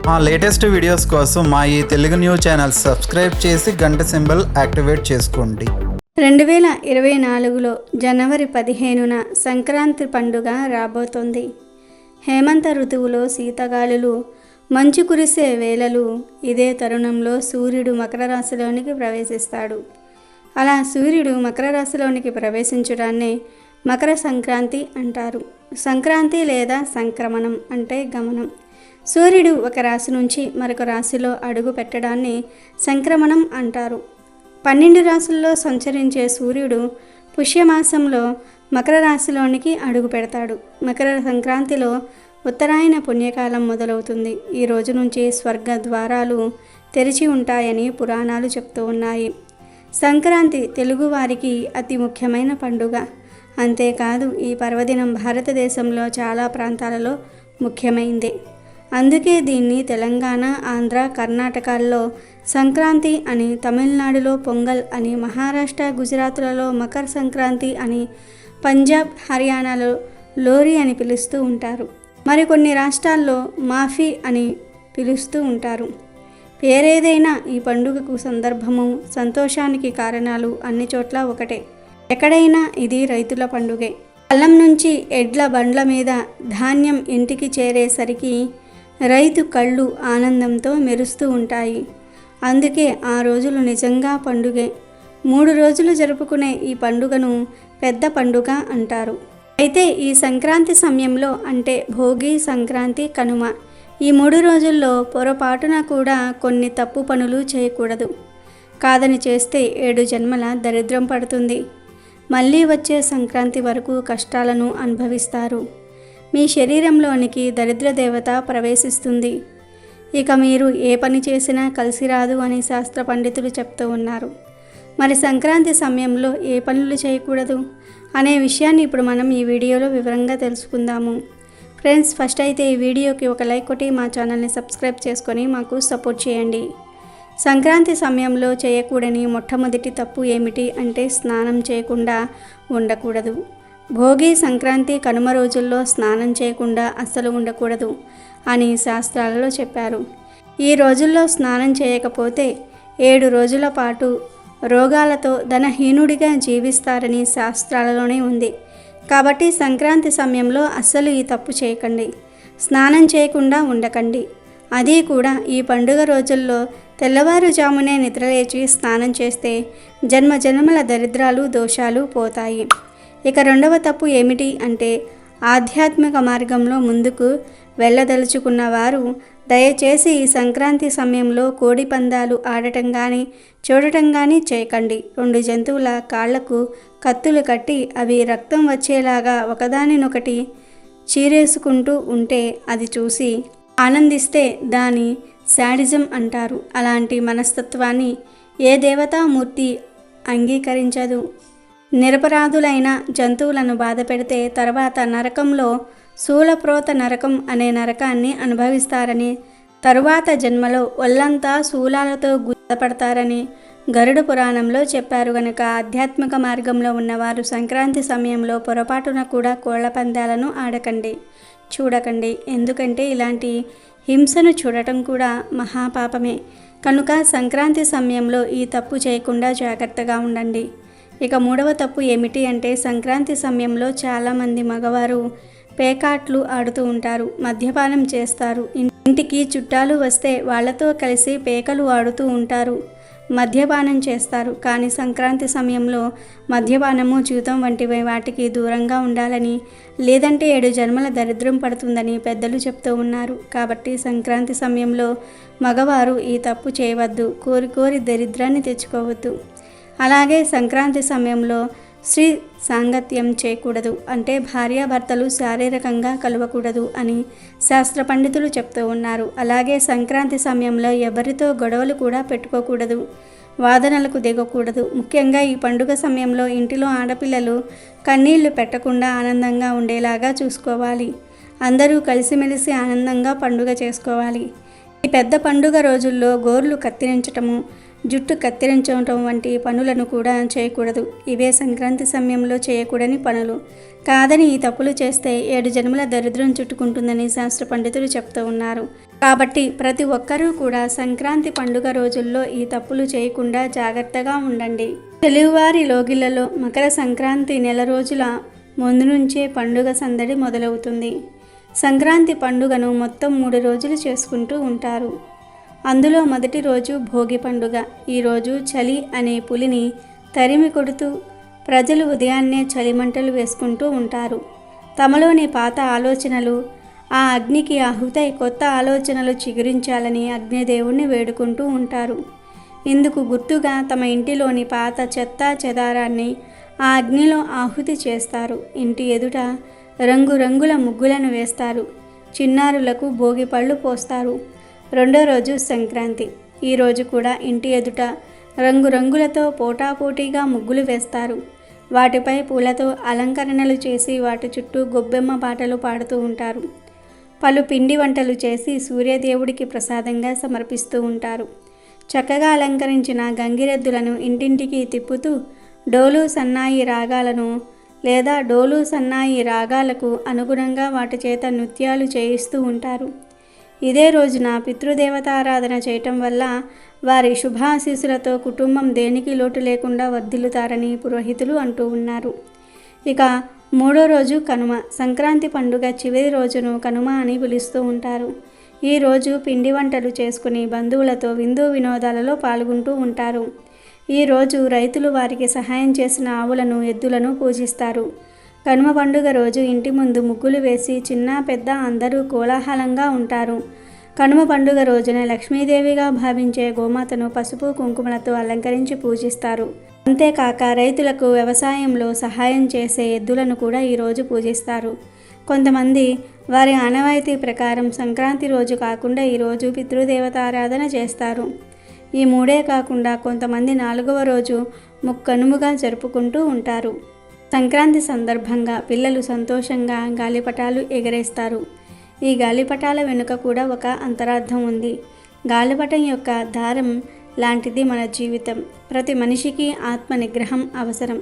మా latest videos కోసం మా ఈ తెలుగు న్యూస్ ఛానల్ సబ్స్క్రైబ్ చేసి గంట సింబల్ యాక్టివేట్ చేసుకోండి. 2024లో జనవరి 15న సంక్రాంతి పండుగ రాబోతోంది. హేమంత ఋతువులో శీతగాలులు, మంచు కురిసే వేళలు. ఇదే తరుణంలో సూర్యుడు మకర రాశిలోనికి ప్రవేశిస్తాడు. అలా సూర్యుడు మకర రాశిలోనికి ప్రవేశించడాన్నే మకర సంక్రాంతి అంటారు. సంక్రాంతి లేదా సంక్రమణం అంటే గమనం. సూర్యుడు ఒక రాశి నుంచి మరొక రాశిలో అడుగు పెట్టడాన్ని సంక్రమణం అంటారు. 12 రాశుల్లో సంచరించే సూర్యుడు పుష్యమాసంలో మకర రాశిలోనికి అడుగు పెడతాడు. మకర సంక్రాంతిలో ఉత్తరాయణ పుణ్యకాలం మొదలవుతుంది. ఈ రోజు నుంచి స్వర్గ ద్వారాలు తెరిచి ఉంటాయని పురాణాలు చెప్తూ ఉన్నాయి. సంక్రాంతి తెలుగువారికి అతి ముఖ్యమైన పండుగ. అంతేకాదు ఈ పర్వదినం భారతదేశంలో చాలా ప్రాంతాలలో ముఖ్యమైంది. అందుకే దీన్ని తెలంగాణ, ఆంధ్ర, కర్ణాటకల్లో సంక్రాంతి అని, తమిళనాడులో పొంగల్ అని, మహారాష్ట్ర, గుజరాత్లలో మకర సంక్రాంతి అని, పంజాబ్, హర్యానాలో లోరీ అని పిలుస్తూ ఉంటారు. మరికొన్ని రాష్ట్రాల్లో మాఫీ అని పిలుస్తూ ఉంటారు. పేరేదైనా ఈ పండుగకు సందర్భము, సంతోషానికి కారణాలు అన్ని చోట్ల ఒకటే. ఎక్కడైనా ఇది రైతుల పండుగే. పొలం నుంచి ఎడ్ల బండ్ల మీద ధాన్యం ఇంటికి చేరేసరికి రైతు కళ్ళు ఆనందంతో మెరుస్తూ ఉంటాయి. అందుకే ఆ రోజులు నిజంగా పండుగే. 3 రోజులు జరుపుకునే ఈ పండుగను పెద్ద పండుగ అంటారు. అయితే ఈ సంక్రాంతి సమయంలో అంటే భోగి, సంక్రాంతి, కనుమ ఈ 3 రోజుల్లో పొరపాటున కూడా కొన్ని తప్పు పనులు చేయకూడదు. కాదని చేస్తే 7 జన్మల దరిద్రం పడుతుంది. మళ్ళీ వచ్చే సంక్రాంతి వరకు కష్టాలను అనుభవిస్తారు. మీ శరీరంలోనికి దరిద్ర దేవత ప్రవేశిస్తుంది. ఇక మీరు ఏ పని చేసినా కలిసి రాదు అని శాస్త్ర పండితులు చెప్తూ ఉన్నారు. మరి సంక్రాంతి సమయంలో ఏ పనులు చేయకూడదు అనే విషయాన్ని ఇప్పుడు మనం ఈ వీడియోలో వివరంగా తెలుసుకుందాము. ఫ్రెండ్స్, ఫస్ట్ అయితే ఈ వీడియోకి ఒక లైక్ కొట్టి మా ఛానల్ని సబ్స్క్రైబ్ చేసుకొని మాకు సపోర్ట్ చేయండి. సంక్రాంతి సమయంలో చేయకూడని మొట్టమొదటి తప్పు ఏమిటి అంటే స్నానం చేయకుండా ఉండకూడదు. భోగి, సంక్రాంతి, కనుమ రోజుల్లో స్నానం చేయకుండా అస్సలు ఉండకూడదు అని శాస్త్రాలలో చెప్పారు. ఈ రోజుల్లో స్నానం చేయకపోతే 7 రోజుల పాటు రోగాలతో ధనహీనుడిగా జీవిస్తారని శాస్త్రాలలోనే ఉంది. కాబట్టి సంక్రాంతి సమయంలో అస్సలు ఈ తప్పు చేయకండి. స్నానం చేయకుండా ఉండకండి. అది కూడా ఈ పండుగ రోజుల్లో తెల్లవారుజామునే నిద్రలేచి స్నానం చేస్తే జన్మజన్మల దరిద్రాలు, దోషాలు పోతాయి. ఇక రెండవ తప్పు ఏమిటి అంటే ఆధ్యాత్మిక మార్గంలో ముందుకు వెళ్ళదలుచుకున్న వారు దయచేసి ఈ సంక్రాంతి సమయంలో కోడి పందాలు ఆడటం కానీ, చూడటం కానీ చేయకండి. 2 జంతువుల కాళ్లకు కత్తులు కట్టి అవి రక్తం వచ్చేలాగా ఒకదానినొకటి చీరేసుకుంటూ ఉంటే అది చూసి ఆనందిస్తే దాని శాడిజం అంటారు. అలాంటి మనస్తత్వాన్ని ఏ దేవతామూర్తి అంగీకరించదు. నిరపరాధులైన జంతువులను బాధ పెడితే తర్వాత నరకంలో శూలప్రోత నరకం అనే నరకాన్ని అనుభవిస్తారని, తరువాత జన్మలో ఒళ్ళంతా శూలాలతో గుద్దపడతారని గరుడ పురాణంలో చెప్పారు. గనుక ఆధ్యాత్మిక మార్గంలో ఉన్నవారు సంక్రాంతి సమయంలో పొరపాటున కూడా కోళ్ల పందాలను ఆడకండి, చూడకండి. ఎందుకంటే ఇలాంటి హింసను చూడటం కూడా మహాపాపమే. కనుక సంక్రాంతి సమయంలో ఈ తప్పు చేయకుండా జాగ్రత్తగా ఉండండి. ఇక 3వ తప్పు ఏమిటి అంటే సంక్రాంతి సమయంలో చాలామంది మగవారు పేకాట్లు ఆడుతూ ఉంటారు, మద్యపానం చేస్తారు. ఇంటికి చుట్టాలు వస్తే వాళ్లతో కలిసి పేకలు ఆడుతూ ఉంటారు, మద్యపానం చేస్తారు. కానీ సంక్రాంతి సమయంలో మద్యపానము, జీవితం వంటి వాటికి దూరంగా ఉండాలని, లేదంటే 7 జన్మల దరిద్రం పడుతుందని పెద్దలు చెప్తూ ఉన్నారు. కాబట్టి సంక్రాంతి సమయంలో మగవారు ఈ తప్పు చేయవద్దు. కోరి దరిద్రాన్ని తెచ్చుకోవద్దు. అలాగే సంక్రాంతి సమయంలో స్త్రీ సాంగత్యం చేయకూడదు. అంటే భార్యాభర్తలు శారీరకంగా కలవకూడదు అని శాస్త్ర పండితులు చెప్తూ ఉన్నారు. అలాగే సంక్రాంతి సమయంలో ఎవరితో గొడవలు కూడా పెట్టుకోకూడదు, వాదనలకు దిగకూడదు. ముఖ్యంగా ఈ పండుగ సమయంలో ఇంటిలో ఆడపిల్లలు కన్నీళ్లు పెట్టకుండా ఆనందంగా ఉండేలాగా చూసుకోవాలి. అందరూ కలిసిమెలిసి ఆనందంగా పండుగ చేసుకోవాలి. ఈ పెద్ద పండుగ రోజుల్లో గోర్లు కత్తిరించటము, జుట్టు కత్తిరించడం వంటి పనులను కూడా చేయకూడదు. ఇవే సంక్రాంతి సమయంలో చేయకూడని పనులు. కాదని ఈ తప్పులు చేస్తే 7 జన్మల దరిద్రం చుట్టుకుంటుందని శాస్త్ర పండితులు చెప్తూ ఉన్నారు. కాబట్టి ప్రతి ఒక్కరూ కూడా సంక్రాంతి పండుగ రోజుల్లో ఈ తప్పులు చేయకుండా జాగ్రత్తగా ఉండండి. తెలుగువారి లోగిళ్లలో మకర సంక్రాంతి నెల రోజుల ముందు నుంచే పండుగ సందడి మొదలవుతుంది. సంక్రాంతి పండుగను మొత్తం 3 రోజులు చేసుకుంటూ ఉంటారు. అందులో మొదటి రోజు భోగి పండుగ. ఈరోజు చలి అనే పులిని తరిమి కొడుతూ ప్రజలు ఉదయాన్నే చలిమంటలు వేసుకుంటూ ఉంటారు. తమలోని పాత ఆలోచనలు ఆ అగ్నికి ఆహుతై కొత్త ఆలోచనలు చిగురించాలని అగ్నిదేవుణ్ణి వేడుకుంటూ ఉంటారు. ఇందుకు గుర్తుగా తమ ఇంటిలోని పాత చెత్త చెదారాన్ని ఆ అగ్నిలో ఆహుతి చేస్తారు. ఇంటి ఎదుట రంగురంగుల ముగ్గులను వేస్తారు. చిన్నారులకు భోగి పళ్ళు పోస్తారు. రెండో రోజు సంక్రాంతి. ఈరోజు కూడా ఇంటి ఎదుట రంగురంగులతో పోటాపోటీగా ముగ్గులు వేస్తారు. వాటిపై పూలతో అలంకరణలు చేసి వాటి చుట్టూ గొబ్బెమ్మ పాటలు పాడుతూ ఉంటారు. పలు పిండి వంటలు చేసి సూర్యదేవుడికి ప్రసాదంగా సమర్పిస్తూ ఉంటారు. చక్కగా అలంకరించిన గంగిరెద్దులను ఇంటింటికి తిప్పుతూ డోలు సన్నాయి రాగాలను లేదా డోలు సన్నాయి రాగాలకు అనుగుణంగా వాటి చేత నృత్యాలు చేయిస్తూ ఉంటారు. ఇదే రోజున పితృదేవతారాధన చేయటం వల్ల వారి శుభాశీస్సులతో కుటుంబం దేనికి లోటు లేకుండా వర్ధిల్లుతారని పురోహితులు అంటూ ఉన్నారు. ఇక మూడో రోజు కనుమ. సంక్రాంతి పండుగ చివరి రోజును కనుమ అని పిలుస్తూ ఉంటారు. ఈ రోజు పిండి వంటలు చేసుకుని బంధువులతో విందు వినోదాలలో పాల్గొంటూ ఉంటారు. ఈ రోజు రైతులు వారికి సహాయం చేసిన ఆవులను ఎద్దులను పూజిస్తారు. కనుమ పండుగ రోజు ఇంటి ముందు ముగ్గులు వేసి చిన్న పెద్ద అందరూ కోలాహలంగా ఉంటారు. కనుమ పండుగ రోజున లక్ష్మీదేవిగా భావించే గోమాతను పసుపు కుంకుమలతో అలంకరించి పూజిస్తారు. అంతేకాక రైతులకు వ్యవసాయంలో సహాయం చేసే ఎద్దులను కూడా ఈరోజు పూజిస్తారు. కొంతమంది వారి ఆనవాయితీ ప్రకారం సంక్రాంతి రోజు కాకుండా ఈరోజు పితృదేవతారాధన చేస్తారు. ఈ మూడే కాకుండా కొంతమంది 4వ రోజు ముక్కనుముగా జరుపుకుంటూ ఉంటారు. సంక్రాంతి సందర్భంగా పిల్లలు సంతోషంగా గాలిపటాలు ఎగరేస్తారు. ఈ గాలిపటాల వెనుక కూడా ఒక అంతరార్థం ఉంది. గాలిపటం యొక్క దారం లాంటిది మన జీవితం. ప్రతి మనిషికి ఆత్మ నిగ్రహం అవసరం.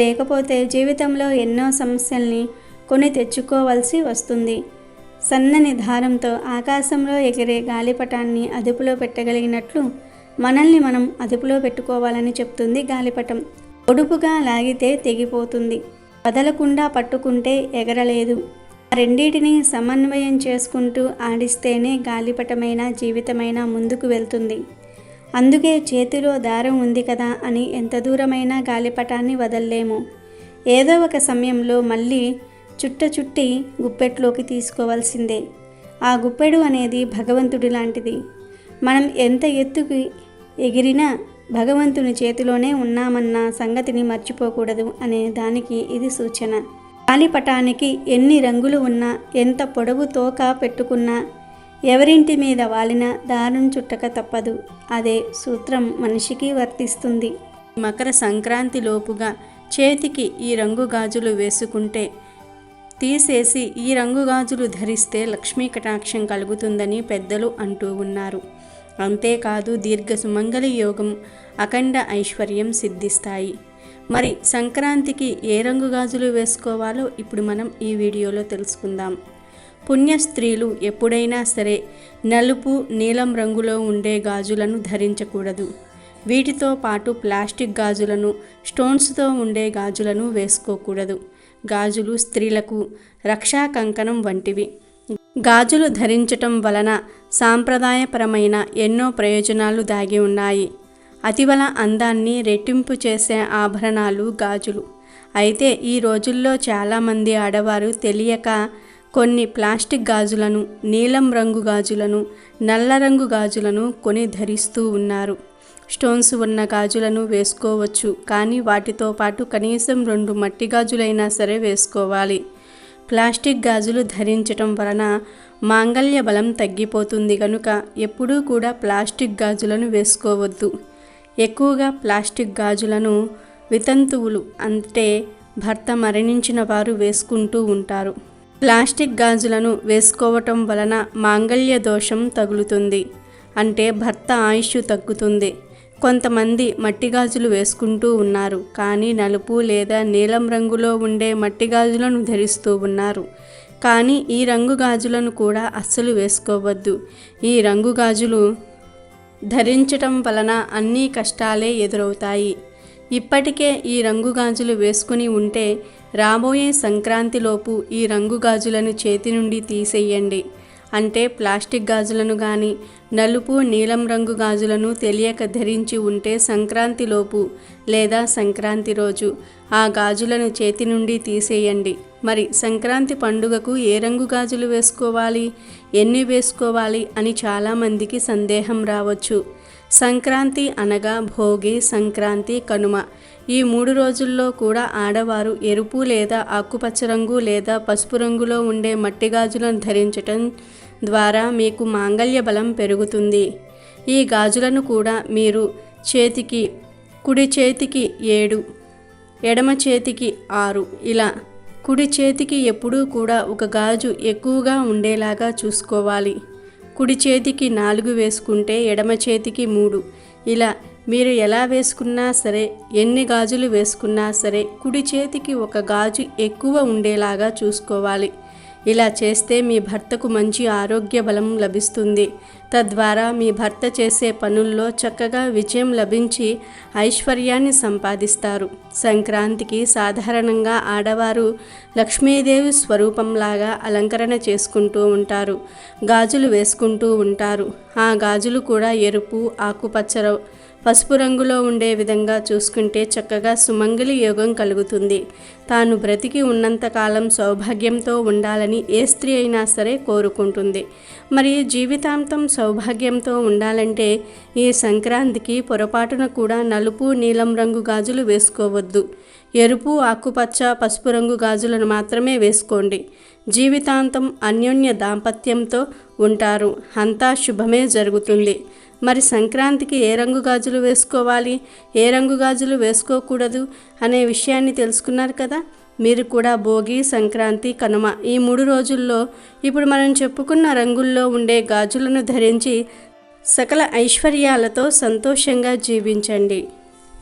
లేకపోతే జీవితంలో ఎన్నో సమస్యల్ని కొని తెచ్చుకోవాల్సి వస్తుంది. సన్నని దారంతో ఆకాశంలో ఎగిరే గాలిపటాన్ని అదుపులో పెట్టగలిగినట్లు మనల్ని మనం అదుపులో పెట్టుకోవాలని చెప్తుంది గాలిపటం. పొడుపుగా లాగితే తెగిపోతుంది, వదలకుండా పట్టుకుంటే ఎగరలేదు. రెండింటిని సమన్వయం చేసుకుంటూ ఆడిస్తేనే గాలిపటమైన జీవితమైన ముందుకు వెళ్తుంది. అందుకే చేతిలో దారం ఉంది కదా అని ఎంత దూరమైనా గాలిపటాన్ని వదల్లేము. ఏదో ఒక సమయంలో మళ్ళీ చుట్టి గుప్పెట్లోకి తీసుకోవాల్సిందే. ఆ గుప్పెడు అనేది భగవంతుడి లాంటిది. మనం ఎంత ఎత్తుకి ఎగిరినా భగవంతుని చేతిలోనే ఉన్నామన్న సంగతిని మర్చిపోకూడదు అనే దానికి ఇది సూచన. గాలిపటానికి ఎన్ని రంగులు ఉన్నా, ఎంత పొడవు తోక పెట్టుకున్నా, ఎవరింటి మీద వాలినా దారం చుట్టక తప్పదు. అదే సూత్రం మనిషికి వర్తిస్తుంది. మకర సంక్రాంతి లోపుగా చేతికి ఈ రంగు గాజులు వేసుకుంటే, తీసేసి ఈ రంగు గాజులు ధరిస్తే లక్ష్మీ కటాక్షం కలుగుతుందని పెద్దలు అంటూ ఉన్నారు. అంతేకాదు దీర్ఘ సుమంగళి యోగం, అఖండ ఐశ్వర్యం సిద్ధిస్తాయి. మరి సంక్రాంతికి ఏ రంగు గాజులు వేసుకోవాలో ఇప్పుడు మనం ఈ వీడియోలో తెలుసుకుందాం. పుణ్య స్త్రీలు ఎప్పుడైనా సరే నలుపు, నీలం రంగులో ఉండే గాజులను ధరించకూడదు. వీటితో పాటు ప్లాస్టిక్ గాజులను, స్టోన్స్తో ఉండే గాజులను వేసుకోకూడదు. గాజులు స్త్రీలకు రక్షా కంకణం వంటివి. గాజులు ధరించటం వలన సాంప్రదాయపరమైన ఎన్నో ప్రయోజనాలు దాగి ఉన్నాయి. అతివల అందాన్ని రెట్టింపు చేసే ఆభరణాలు గాజులు. అయితే ఈ రోజుల్లో చాలామంది ఆడవారు తెలియక కొన్ని ప్లాస్టిక్ గాజులను, నీలం రంగు గాజులను, నల్ల రంగు గాజులను కొని ధరిస్తూ ఉన్నారు. స్టోన్స్ ఉన్న గాజులను వేసుకోవచ్చు, కానీ వాటితో పాటు కనీసం 2 మట్టి గాజులైనా సరే వేసుకోవాలి. ప్లాస్టిక్ గాజులు ధరించటం వలన మాంగళ్య బలం తగ్గిపోతుంది కనుక ఎప్పుడూ కూడా ప్లాస్టిక్ గాజులను వేసుకోవద్దు. ఎక్కువగా ప్లాస్టిక్ గాజులను వితంతువులు అంటే భర్త మరణించిన వారు వేసుకుంటూ ఉంటారు. ప్లాస్టిక్ గాజులను వేసుకోవటం వలన మాంగళ్య దోషం తగులుతుంది, అంటే భర్త ఆయుష్ తగ్గుతుంది. కొంతమంది మట్టి గాజులు వేసుకుంటూ ఉన్నారు, కానీ నలుపు లేదా నీలం రంగులో ఉండే మట్టి గాజులను ధరిస్తూ ఉన్నారు. కానీ ఈ రంగు గాజులను కూడా అస్సలు వేసుకోవద్దు. ఈ రంగు గాజులు ధరించటం వలన అన్ని కష్టాలే ఎదురవుతాయి. ఇప్పటికే ఈ రంగు గాజులు వేసుకుని ఉంటే రాబోయే సంక్రాంతిలోపు ఈ రంగు గాజులను చేతి నుండి తీసేయండి. అంటే ప్లాస్టిక్ గాజులను కానీ నలుపు నీలం రంగు గాజులను తెలియక ధరించి ఉంటే సంక్రాంతిలోపు లేదా సంక్రాంతి రోజు ఆ గాజులను చేతి నుండి తీసేయండి. మరి సంక్రాంతి పండుగకు ఏ రంగు గాజులు వేసుకోవాలి, ఎన్ని వేసుకోవాలి అని చాలామందికి సందేహం రావచ్చు. సంక్రాంతి అనగా భోగి, సంక్రాంతి, కనుమ ఈ 3 రోజుల్లో కూడా ఆడవారు ఎరుపు లేదా ఆకుపచ్చ రంగు లేదా పసుపు రంగులో ఉండే మట్టి గాజులను ధరించటం ద్వారా మీకు మాంగళ్య బలం పెరుగుతుంది. ఈ గాజులను కూడా మీరు కుడి చేతికి 7, ఎడమ చేతికి 6 ఇలా కుడి చేతికి ఎప్పుడూ కూడా ఒక గాజు ఎక్కువగా ఉండేలాగా చూసుకోవాలి. కుడి చేతికి 4 వేసుకుంటే ఎడమ చేతికి 3 ఇలా మీరు ఎలా వేసుకున్నా సరే, ఎన్ని గాజులు వేసుకున్నా సరే కుడి చేతికి ఒక గాజు ఎక్కువ ఉండేలాగా చూసుకోవాలి. ఇలా చేస్తే మీ భర్తకు మంచి ఆరోగ్య బలం లభిస్తుంది. తద్వారా మీ భర్త చేసే పనుల్లో చక్కగా విజయం లభించి ఐశ్వర్యాన్ని సంపాదిస్తారు. సంక్రాంతికి సాధారణంగా ఆడవారు లక్ష్మీదేవి స్వరూపంలాగా అలంకరణ చేసుకుంటూ ఉంటారు, గాజులు వేసుకుంటూ ఉంటారు. ఆ గాజులు కూడా ఎరుపు, ఆకుపచ్చ, పసుపు రంగులో ఉండే విధంగా చూసుకుంటే చక్కగా సుమంగళి యోగం కలుగుతుంది. తాను బ్రతికి ఉన్నంతకాలం సౌభాగ్యంతో ఉండాలని ఏ స్త్రీ అయినా సరే కోరుకుంటుంది. మరి జీవితాంతం సౌభాగ్యంతో ఉండాలంటే ఈ సంక్రాంతికి పొరపాటున కూడా నలుపు, నీలం రంగు గాజులు వేసుకోవద్దు. ఎరుపు, ఆకుపచ్చ, పసుపు రంగు గాజులను మాత్రమే వేసుకోండి. జీవితాంతం అన్యోన్య దాంపత్యంతో ఉంటారు, అంతా శుభమే జరుగుతుంది. మరి సంక్రాంతికి ఏ రంగు గాజులు వేసుకోవాలి, ఏ రంగు గాజులు వేసుకోకూడదు అనే విషయాన్ని తెలుసుకున్నారు కదా. మీరు కూడా భోగి, సంక్రాంతి, కనుమ ఈ 3 రోజుల్లో ఇప్పుడు మనం చెప్పుకున్న రంగుల్లో ఉండే గాజులను ధరించి సకల ఐశ్వర్యాలతో సంతోషంగా జీవించండి.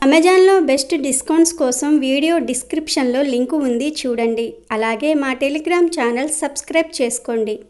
అమెజాన్లో బెస్ట్ డిస్కౌంట్స్ కోసం వీడియో డిస్క్రిప్షన్లో లింకు ఉంది, చూడండి. అలాగే మా టెలిగ్రామ్ ఛానల్ సబ్స్క్రైబ్ చేసుకోండి.